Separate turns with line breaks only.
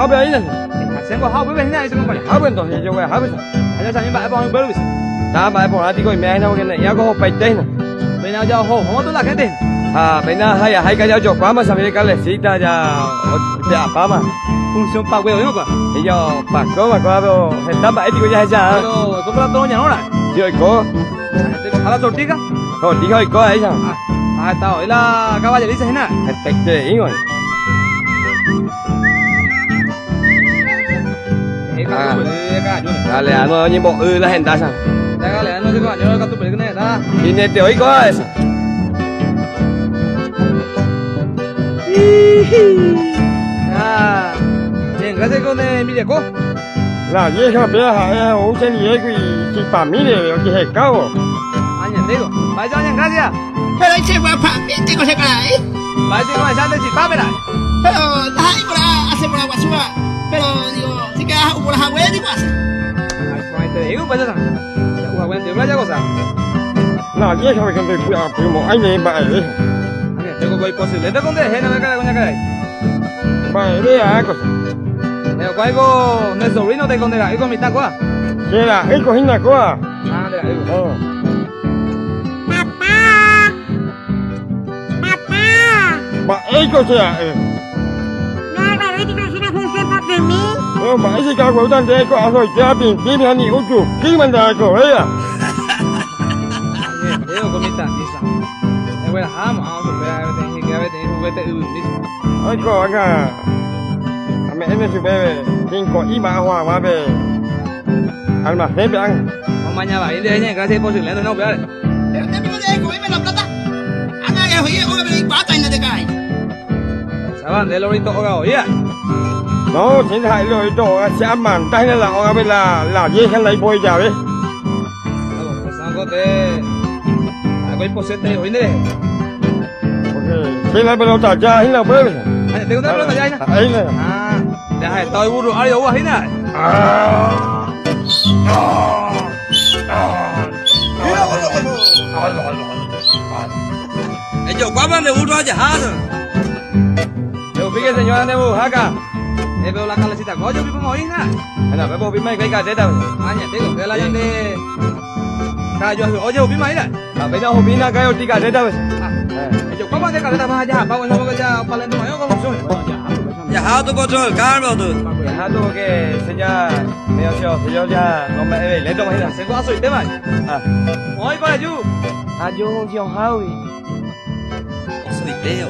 好表演的。
先个好不变现在什么关系？
好不东西就会好不啥。
还要上面摆帮你摆路子，
打摆帮下啲個名頭嘅呢，有個好白丁。
bên nào cho hồ không có là cái tiền.
Bên nào hay hay cái giáo dục quá mà sao cái lịch sử ta ya apa mà.
Không sống bạc quê không ạ?
Thì giờ bạc có mà có đâu, hiện tại bảy thì có gì hay sao?
Có bao nhiêu nhà nó này?
Rồi có.
Thì có khá là sốt đi cả.
Thôi đi thôi có ấy sao?
Tao hỏi là các bạn đi thế nào?
Tạch thế rồi. Lẽ nó như bộ là hiện tại sao?
Cái lẽ nó chứ có nhớ các tụi mình cái này ta.
Thì nên tiểu ấy có ấy sao?
Nhìn cái gì con này mi để cô?
Là gì sao bây giờ hả? Ông xem gì cái chỉ phạm mi này cái hệ cao.
Anh nhận đấy rồi. Bài cho nhận cái gì à?
Pero ese va para mí, tengo ese cara ahí.
Bài gì ngoài sang đây chỉ ba bên này.
Pero está ahí por hacer por la basura. Pero digo, si quedas por la abuela, digo así.
Ay, te digo, pues ya sabes. Ya juega buen tiempo, ya cosa.
Là gì sao cái người phụ một anh này bài đấy.
Tengo que ir posible. ¿Te conté? ¿Qué no me cae con la cara?
Bài đấy à có.
Pero cuál el sobrino te conté ahí con mi taco.
Thế là ấy có hình nào có à?
De ahí.
Bà ấy có gì à? Bà ấy cao của ta đây có rồi gia đình tìm hiểu nhiều chủ kỹ mình là của ấy à?
Yo con mi tanisa. Voy a dejar, vamos a ver, a ver, juguete
Ấy có anh à? Mẹ em sẽ về, nhưng có ý bà hòa mà về. Ăn mà phép ăn.
Mañana va a ir de ahí, casi posible, no, vea.
Pero te pico de comerme la plata. Haga que oye, oye, me bata y no te cae.
Saban, de lo ahorita oga oía.
Nó hiện tại rồi tổ sẽ màn tay là họ bên là gì hay lấy bôi vào đấy.
Pues algo te algo imposible hoy ne.
Ok, thế là bên đầu trả ra hay là bơi?
Anh te conté plata ya.
Ấy này.
Deja de todo burro, ari oga hina.
Yo, ¿cuál me burro allá?
Yo fíjese, señora Nebu, acá. Veo la calecita, coño, vi como hina.
Là cái bộ phim này cái cả thế đâu?
Anh te digo, que la gente. Cayo, oye, vi más hina.
Bên đâu bên nào cái ở cả thế đâu?
Yo, ¿cómo hace caleta más allá? Vamos, no, porque ya para el mayor como soy.
Ya, how to control, Carlos, tú.
Hát tôi cái sinh ra mèo chiều thì cho ra nó mẹ về lấy đâu hay là
Se va a soy tema. Hoy para you.
vô không chiều hao
Soy Teo.